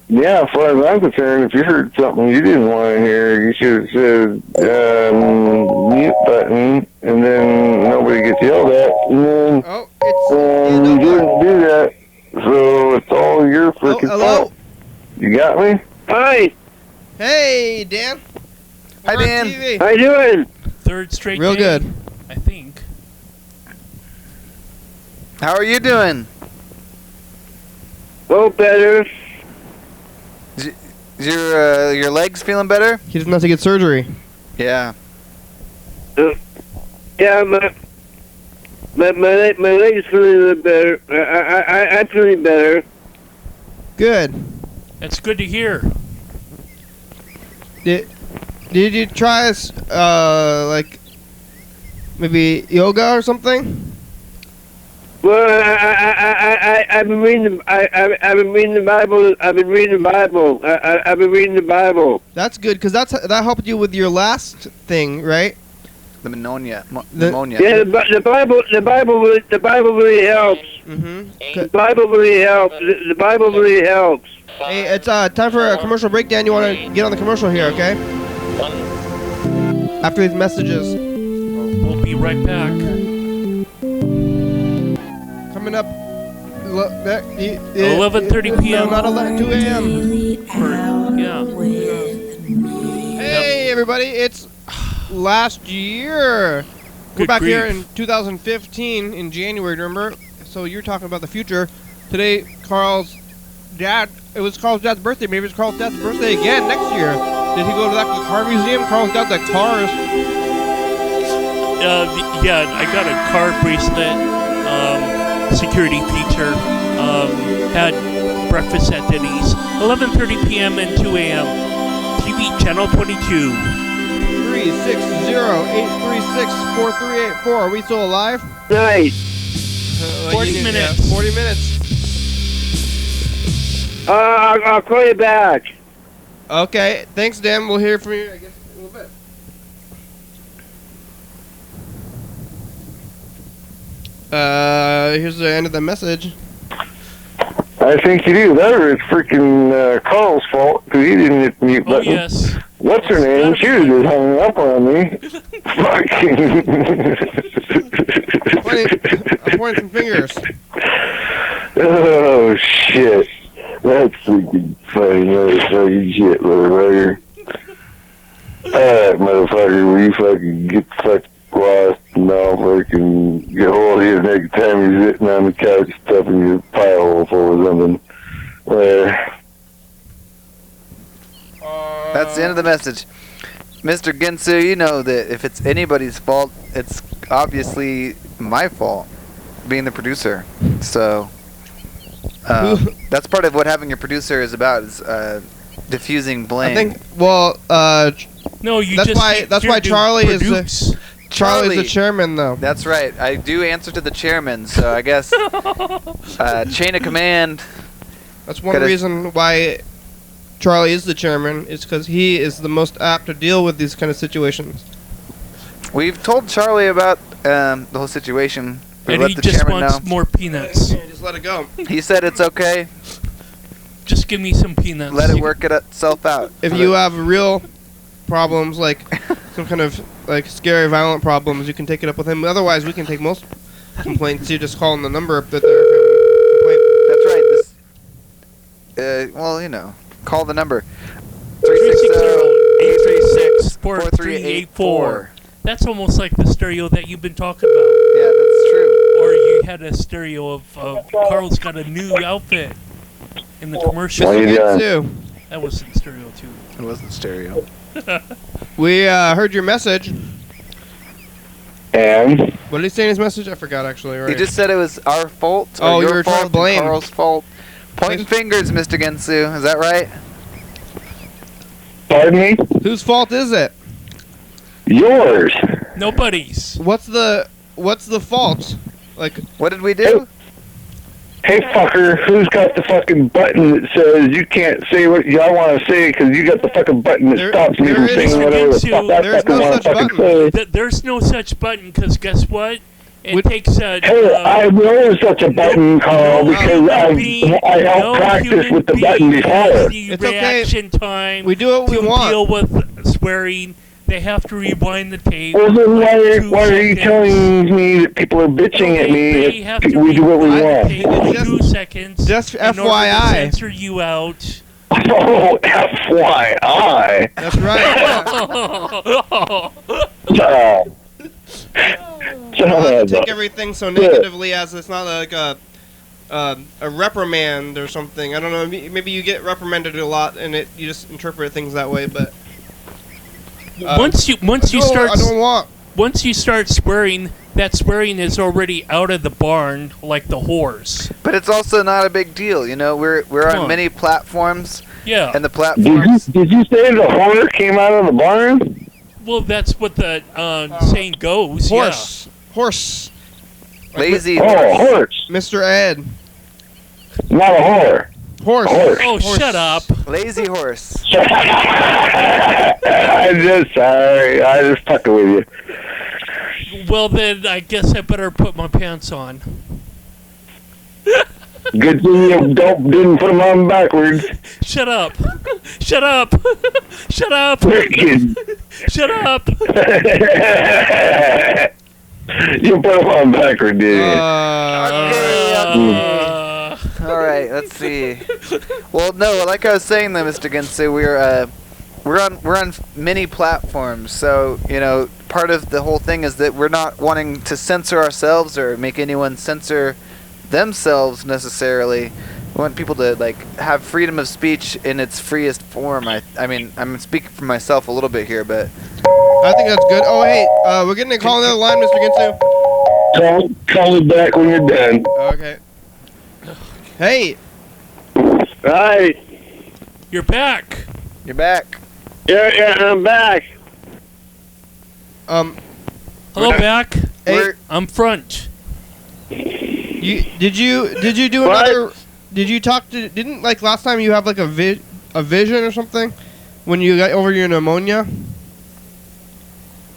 yeah, as far as I'm concerned, if you heard something you didn't want to hear, you should have said mute button, and then nobody gets yelled at, and then Oh, it's you didn't do that, so it's all your freaking hello? fault. You got me? Hi. Hey, Dan. Hi, We're on Dan. TV. How you doing? third straight Real day, good. I think. How are you doing? Well, better. Is your legs feeling better? He doesn't have to get surgery. Yeah. Yeah, my legs feeling better. I'm feeling better. Good. That's good to hear. Did you try like maybe yoga or something? Well, I've been reading. I've been reading the Bible. I've been reading the Bible. That's good because that helped you with your last thing, right? The pneumonia. The- Pneumonia. Yeah, the Bible really helps. Mm-hmm. The Bible really helps. The Bible really helps. Hey, it's time for a commercial break, Dan. You want to get on the commercial here, okay? After these messages. We'll be right back. coming up. 11:30 p.m. Not 2 a.m. Yeah. Hey, everybody! It's last year. We're Good back here grief. in 2015 in January. Remember? So you're talking about the future. Today, Carl's dad. It was Carl's dad's birthday. Maybe it's Carl's dad's birthday again next year. Did he go to that car museum? Carl's dad's like cars. Yeah, I got a car bracelet, security feature, had breakfast at Denny's, 11:30 p.m. and 2 a.m. TV channel 22. 360-836-4384. Are we still alive? Right. 40 minutes. 40 minutes. I'll call you back. Okay. Thanks, Dan. We'll hear from you, I guess, in a little bit. Here's the end of the message. I think it is. That was freaking Carl's fault because he didn't hit the mute Oh, button. yes. What's her name? She was just hung up on me. Fucking. I'm pointing some fingers. Oh, shit. That's freaking funny, motherfucking shit, motherfucker. Alright, motherfucker, will you fucking get the fuck lost and all fucking get hold of his next time you're sitting on the couch stuffing your pie hole full of something. There. That's the end of the message. Mr. Ginsu, you know that if it's anybody's fault, it's obviously my fault, being the producer. So, that's part of what having a producer is about, is diffusing blame. I think, well, No, you That's just why- came that's here why to Charlie is the- produce. Charlie's the chairman, though. That's right. I do answer to the chairman, so I guess chain of command. That's one Gotta- reason why Charlie is the chairman, is because he is the most apt to deal with these kind of situations. We've told Charlie about the whole situation. We And let he the just chairman wants know. more peanuts. Just let it go. He said it's okay. Just give me some peanuts. Let it work itself out. If you have real problems, like some kind of like scary, violent problems, you can take it up with him. Otherwise, we can take most complaints. You just call in the number up that they're complaint. That's right. Well, you know, call the number 360-836-4384. That's almost like the stereo that you've been talking about. Yeah, that's true. Or you had a stereo of Carl's got a new outfit in the commercial. What are you doing? Too. That was in stereo too. It wasn't stereo. We heard your message. And What did he say in his message? I forgot, actually. Right. He just said it was our fault. Or Oh, you your were trying to fault, blame. and Carl's fault. Pointing fingers, Mr. Gensu. Is that right? pardon me? Whose fault is it? Yours. Nobody's. What's the fault? Like, What did we do? Hey, fucker, who's got the fucking button that says you can't say what y'all want to say because you got the fucking button that There- stops me there from is- saying whatever the There's fuck I fucking no want such to fucking button. say? There's no such button because guess what? It Would- takes a. Hey, I know there's such a button, Carl, no because human I being- helped no practice human with the being button has before. the It's okay. reaction time we do what we to want. deal with swearing. They have to rewind the tape. Well, then like 2 why are you seconds. telling me that people are bitching at me They have to if we do what we rewind the want? tape in Just- 2 seconds. just in order to FYI. censor you out. Oh, FYI. That's right. Not take everything so negatively as it's not like a reprimand or something. I don't know. Maybe you get reprimanded a lot and you just interpret things that way. But once you start I don't want. once you start swearing, that swearing is already out of the barn like the horse. But it's also not a big deal. You know, we're Come on on. many platforms, Yeah. and the Did platforms. you say the horror came out of the barn? Well, that's what the saying goes. Horse. Lazy. Oh, horse. Mr. Ed. Not a horror. Horse. Horse. Yeah. Oh, Horse. shut up. Lazy horse. I'm just sorry. I just fucking with you. Well, then I guess I better put my pants on. Good thing you didn't put them on backwards. Shut up. Shut up. Shut up. Freaking. Shut up. You put them on backward, did you? All right, let's see. Well, no, like I was saying though, Mr. Ginsu, we're on many platforms, so part of the whole thing is that we're not wanting to censor ourselves or make anyone censor themselves necessarily. We want people to have freedom of speech in its freest form. I mean, I'm speaking for myself a little bit here, but I think that's good. Oh, hey, we're getting a call on the other line, Mr. Ginsu. Call me back when you're done. Okay. Hey. Hi. You're back. you're back. Yeah, I'm back. Hello, back. Hey, I'm front. did you do What? another? Did you talk to? Didn't last time you have a vision or something when you got over your pneumonia?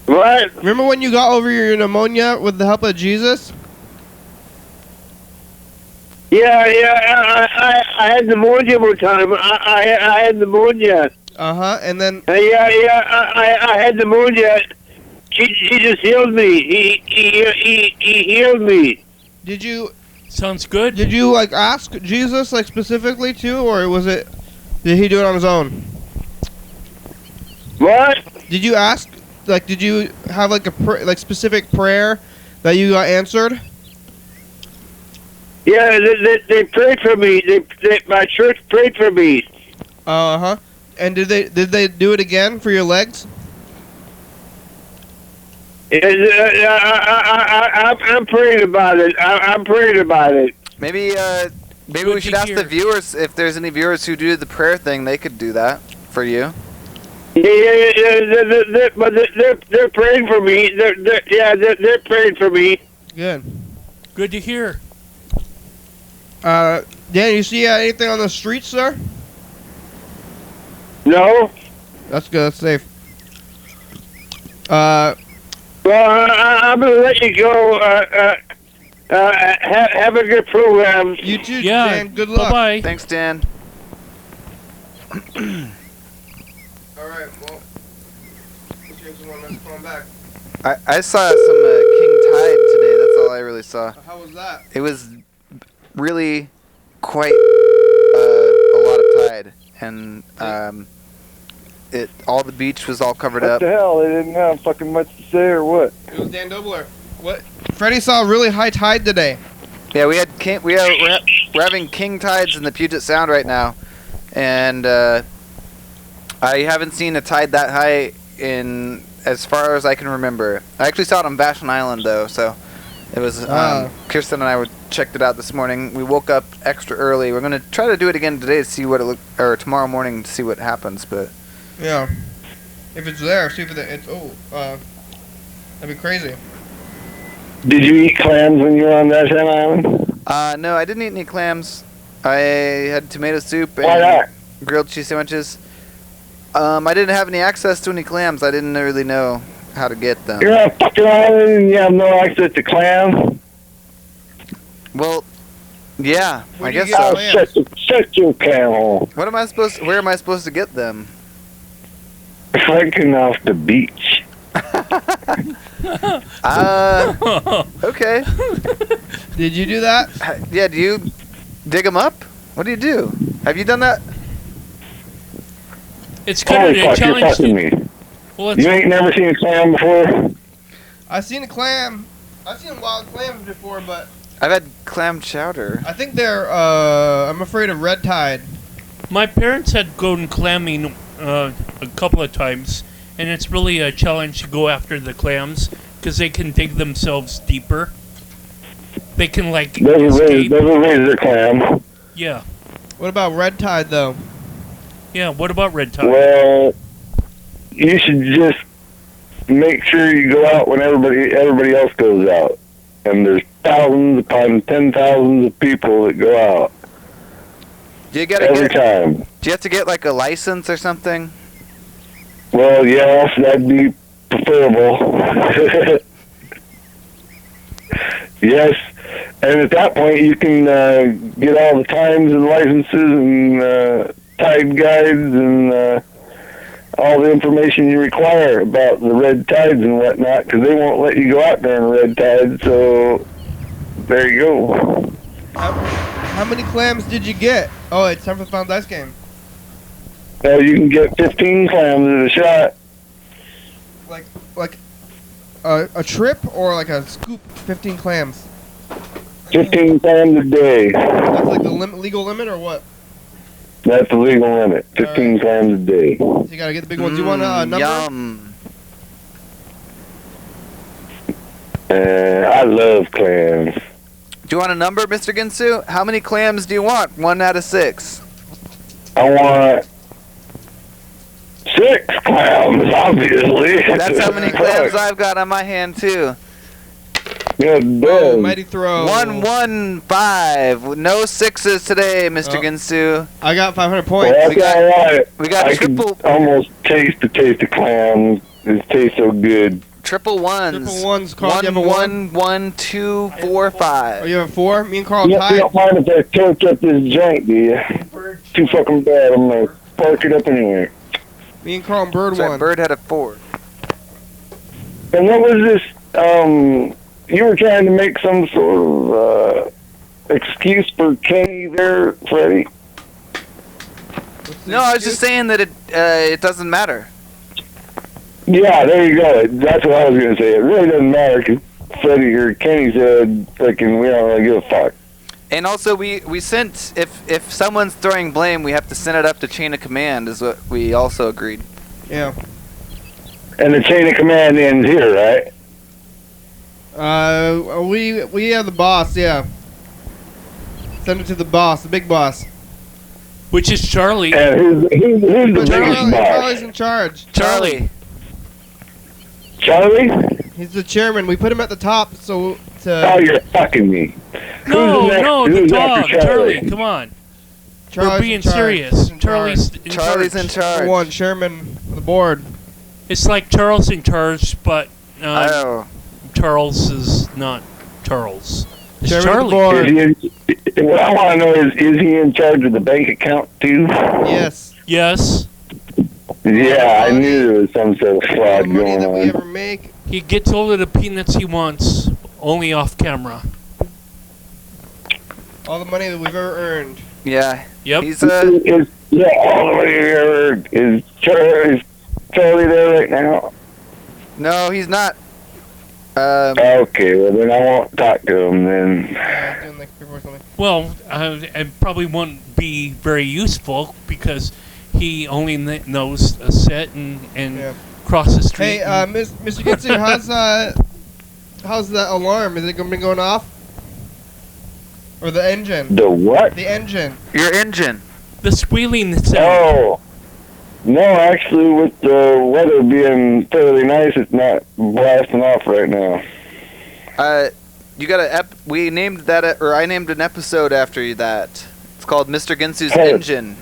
What? Remember when you got over your pneumonia with the help of Jesus? Yeah, I had pneumonia one time. I had pneumonia. And then I had pneumonia. Jesus healed me. He healed me. did you Sounds good. did you ask Jesus specifically too, or did he do it on his own? What? Did you ask did you have a specific prayer that you got answered? Yeah, they prayed for me. My church prayed for me. And did they do it again for your legs? I'm praying about it. I'm praying about it. Maybe Good we to should ask hear. the viewers if there's any viewers who do the prayer thing. They could do that for you. Yeah. They're praying for me. They're praying for me. Good. Good to hear. Dan, you see anything on the streets, sir? No. That's good. That's safe. Well, I'm gonna let you go. Have a good program. You too, Yeah. Dan. Good luck. Bye-bye. Thanks, Dan. All right. Well, calling back. I saw some king tide today. That's all I really saw. How was that? It was really quite a lot of tide, and all the beach was all covered up. hell? They didn't have fucking much to say or what? It was Dan Dobler. What? Freddie saw a really high tide today. Yeah, we're having king tides in the Puget Sound right now, and I haven't seen a tide that high in as far as I can remember. I actually saw it on Vashon Island though, so it was. Kirsten and I checked it out this morning. We woke up extra early. We're gonna try to do it again today to see what or tomorrow morning to see what happens. But Yeah. If it's there, see if it's. That'd be crazy. Did you eat clams when you were on that island? no, I didn't eat any clams. I had tomato soup Why and not? grilled cheese sandwiches. I didn't have any access to any clams. I didn't really know how to get them. You're on a fucking island and you have no access to clams? Well, yeah, Where I do you guess get so. clams? Shut your clam hole. What am I supposed? Where am I supposed to get them? Freaking off the beach. Okay. Did you do that? Yeah, do you dig them up? What do you do? Have you done that? It's kind Holy of a fuck, you're challenge. fucking me. Well, You ain't never seen a clam before? I've seen a clam. I've seen wild clams before, but I've had clam chowder. I think they're. I'm afraid of red tide. my parents had gone clamming a couple of times, and it's really a challenge to go after the clams because they can dig themselves deeper. They can escape. Those are razor clam. Yeah. What about red tide though? Yeah. What about red tide? Well, you should just make sure you go out when everybody else goes out. And there's thousands upon 10,000s of people that go out Do you gotta every get? time. Do you have to get like a license or something? Well, yes, that'd be preferable. Yes, and at that point you can get all the times and licenses and tide guides and all the information you require about the red tides and whatnot, because they won't let you go out during red tide. So there you go. How many clams did you get? Oh, it's time for the final dice game. You can get 15 clams at a shot. Like a trip or like a scoop? 15 clams. 15 clams a day. That's like the legal limit or what? That's the legal limit. 15 clams a day. So you gotta get the big ones. You want a number? Yum. I love clams. Do you want a number, Mr. Ginsu? How many clams do you want? 1 out of 6. I want 6 clams, obviously. That's how many clams I've got on my hand, too. Good Oh, dog. mighty throw. 115. No 6s today, Mr. Oh. Ginsu. I got 500 points. Well, that's all right. We got I triple can almost taste the taste of clams. It tastes so good. triple ones. Triple ones, Carl. You have a 1, 1, 2, 4, Oh, 5. you have a 4? Me and Carl You tied. don't mind if I torch up this joint, do you? Too fucking bad. I'm gonna spark it up anyway. Me and Carl and Bird So won. Bird had a 4. And what was this? You were trying to make some sort of excuse for Kenny there, Freddie. No, I was just saying that it doesn't matter. Yeah, there you go. That's what I was gonna say. It really doesn't matter because Freddie or Kenny said, "Fucking, we don't really give a fuck." And also, we sent if someone's throwing blame, we have to send it up to chain of command. Is what we also agreed. Yeah. And the chain of command ends here, right? We have the boss, yeah. Send it to the boss, the big boss. Which is Charlie. And who's the biggest boss? Charlie's in charge. Charlie. Charlie? He's the chairman. We put him at the top so Oh, you're fucking me. No, Who's next? no, the Who's after dog. Charlie, come on. Charlie's We're being in charge. serious. He's in Charlie's charge. in Charlie's charge. in charge. Number 1, chairman of the board. It's like Charles in charge, but Oh. Charles is not Charles. It's Chairman of the Charlie. board. What I want to know is he in charge of the bank account too? Yes. Yes. Yeah, I knew there was some sort of All the fraud money going that we on. ever make. He gets all of the peanuts he wants, only off camera. All the money that we've ever earned. Yeah. Yep. He's Yeah, all the money you ever is Charlie there right now? no, he's not. Okay, well then I won't talk to him then. Yeah, doing like before something. Well, it probably won't be very useful because he only knows a set and Yeah. cross the street. Hey, Mr. Gitsu, how's that alarm? Is it gonna be going off? Or the engine? The what? The engine. Your engine. the squealing sound. Oh. No, actually, with the weather being fairly nice, it's not blasting off right now. You got we named that, or I named an episode after that. It's called Mr. Ginsu's Hey. Engine.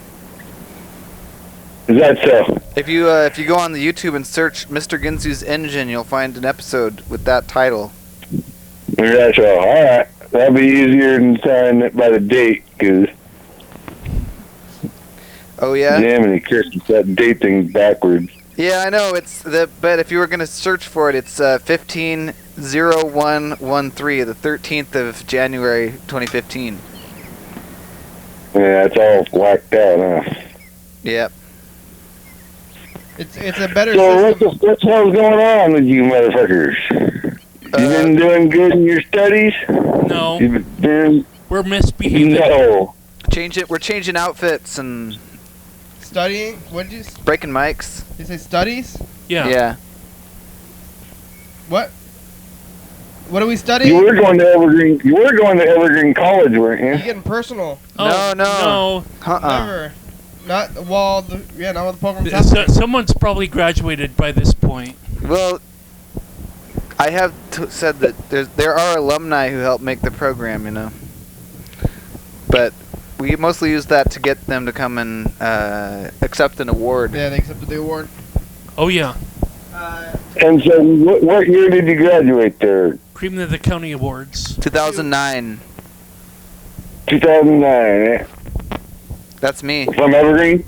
Is that so? If you go on the YouTube and search Mr. Ginsu's Engine, you'll find an episode with that title. Yeah, so, alright. That'll be easier than signing it by the date, because Oh yeah. Jiminy Christmas, that date thing's backwards. Yeah, I know. But if you were gonna search for it, it's 15/01/13, the 13th of January, 2015. Yeah, it's all whacked out, huh? Yep. It's a better So system. what the hell's going on with you motherfuckers? You been doing good in your studies? No, You've been... we're misbehaving. No. We're changing outfits and Studying? What did you breaking mics. say? Studies? Yeah. Yeah. What? What are we studying? You were going to Evergreen College, weren't You're you? getting personal. Oh, No. Never. Not while the not while the program's So, happening. someone's probably graduated by this point. Well, I have said that there are alumni who help make the program, you know. But we mostly use that to get them to come and accept an award. Yeah, they accepted the award. Oh yeah, And so what year did you graduate there? Cream of the County Awards. 2009. 2009, eh? That's me. From Evergreen?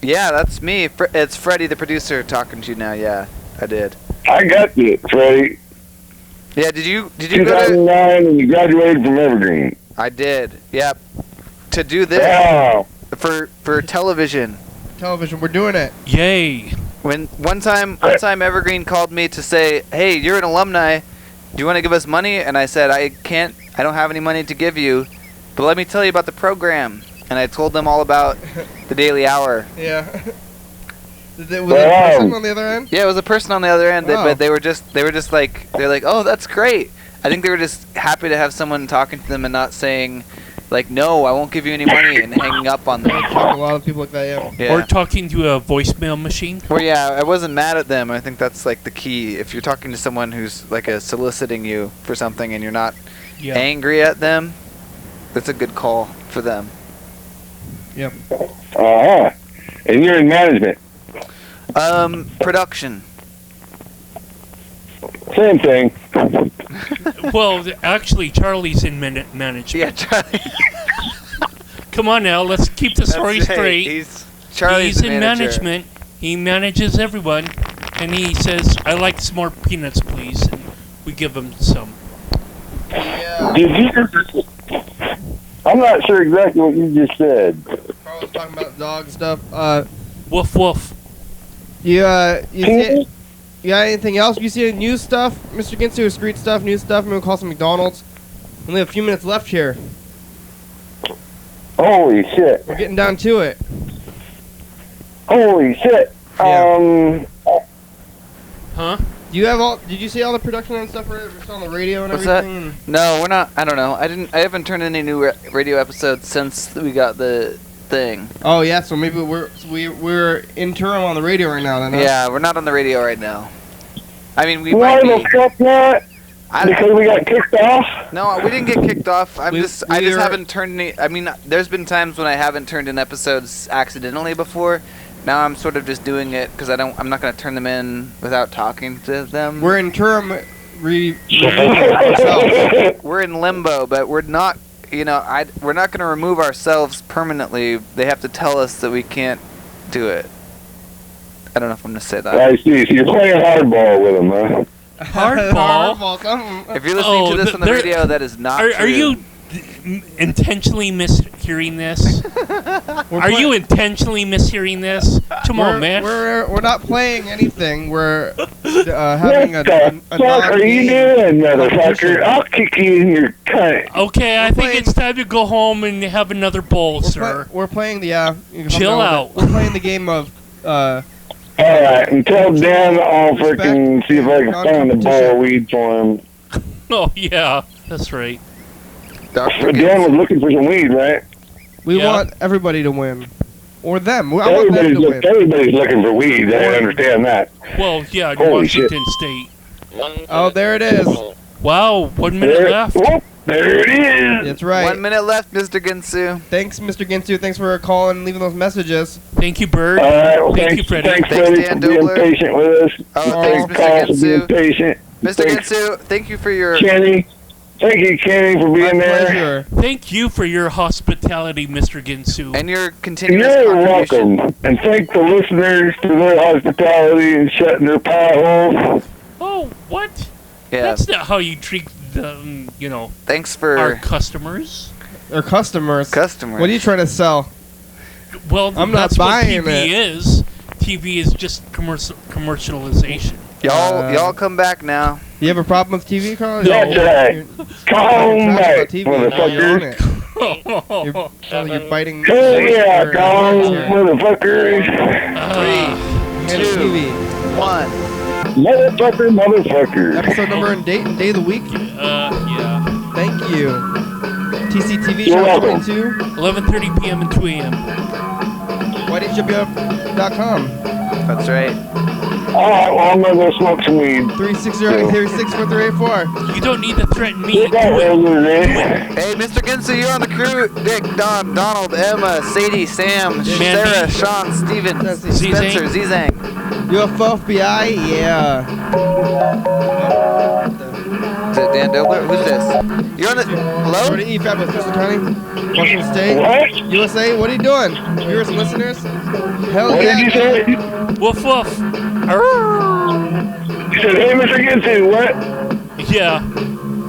Yeah, that's me. It's Freddie, the producer, talking to you now. Yeah, I did. I got you, Freddie. Yeah, did you go to... 2009, and you graduated from Evergreen. I did. Yep. To do this Wow. for television. Television, we're doing it. Yay. When one time Evergreen called me to say, "Hey, you're an alumni. Do you want to give us money?" And I said, "I can't. I don't have any money to give you, but let me tell you about the program." And I told them all about the Daily Hour. Yeah. Was there a person on the other end? Yeah, it was a person on the other end, Oh. but they were just like, they're like, "Oh, that's great." I think they were just happy to have someone talking to them and not saying, like, "No, I won't give you any money," and hanging up on them. A lot of people like that, yeah. Yeah. Or talking to a voicemail machine. Well, yeah, I wasn't mad at them. I think that's like the key. If you're talking to someone who's like soliciting you for something and you're not Yeah. angry at them, that's a good call for them. Yep. Uh-huh. And you're in management. Production. Same thing. Well, actually, Charlie's in management. Yeah, Charlie. Come on now, let's keep the story That's right. straight. Charlie's He's the in manager. management. He manages everyone, and he says, "I like some more peanuts, please." And we give him some. Did you... I'm not sure exactly what you just said. Carl was talking about dog stuff. Woof woof. You got anything else? You see any news stuff? Mr. Ginsu, street stuff, news stuff? Maybe we'll call some McDonald's. Only a few minutes left here. Holy shit. We're getting down to it. Holy shit. Yeah. Huh? Do you have all? Did you see all the production and stuff we're on the radio and What's that? everything? No, we're not. I don't know. I haven't turned any new radio episodes since we got the thing. Oh yeah, so maybe we're interim on the radio right now then. Huh? Yeah, we're not on the radio right now. I mean, we Why might be. the fuck not? Because we got kicked off? No, we didn't get kicked off. I just we're- haven't turned any. I mean, there's been times when I haven't turned in episodes accidentally before. Now I'm sort of just doing it because I'm not going to turn them in without talking to them. We're interim reviewing ourselves. We're in limbo, but we're not. We're not going to remove ourselves permanently. They have to tell us that we can't do it. I don't know if I'm going to say that. I see. So you're playing hardball with them, huh? Hardball? Hardball. If you're listening to this on the radio, that is not true. Are you intentionally mishearing this? Are you intentionally mishearing this? Come on, man. We're not playing anything. We're having What a the fuck are you doing, motherfucker? I'll kick you in your cunt. Okay, I think it's time to go home and have another bowl, sir. We're playing the you can Chill come down out. with it. We're playing the game of Alright, until then, I'll freaking see if I can find a bowl of weed for him. Oh, yeah, that's right. Dan was looking for some weed, right? we Yeah. want everybody to win. Or them. I want them to win. Everybody's looking for weed. I understand that. Well, yeah, Holy shit. Washington State. Oh, there it is. Wow, 1 minute left. Whoop, there it is. That's right. 1 minute left, Mr. Ginsu. Thanks, Mr. Ginsu. Thanks for calling and leaving those messages. Thank you, Bird. All right, well, Thank thanks, you, Freddie. Thanks, Thanks, Freddie, Dan for being Dobler. patient with us. Oh, thanks, Mr. Carl, for being Ginsu. patient. Mr. Thanks, Ginsu, thank you for your... Kenny. Thank you, Kenny, for being My there. pleasure. Thank you for your hospitality, Mr. Ginsu. And your continuous You're contribution. welcome. And thank the listeners for their hospitality and shutting their potholes. Oh, what? Yeah. That's not how you treat the, Thanks for our customers. Or customers. customers. What are you trying to sell? Well, I'm not that's buying what TV it. is. TV is just commercialization. Y'all come back now. You have a problem with TV, Carl? That's right. Come Talking back, about TV, now you're on motherfuckers. it. You're biting. Hell yeah, your come, hands here. motherfuckers. Hands TV. 1. Motherfucker. Episode number and date of the week. Yeah. Thank you. TCTV You're channel welcome. 22. 11:30 p.m. and 2 a.m. YDHWM.com. That's right. Alright, well, I'm gonna go smoke some weed. 360-836-4384. You don't need to threaten me. You got Do it. regular, eh? Hey, Mr. Ginsu, you're on the crew. Dick, Don, Donald, Emma, Sadie, Sam, Mandy. Sarah, Sean, Steven, Spencer, Zizang. UFO FBI, yeah. Is it Dan Dobler? Who's this? You're on the... Hello? What do you eat with Thurston County, Washington State, What? USA? What are you doing? Viewers and listeners? Hell What yeah. did you say? Woof woof. You said, hey, Mr. Ginsu, what? Yeah.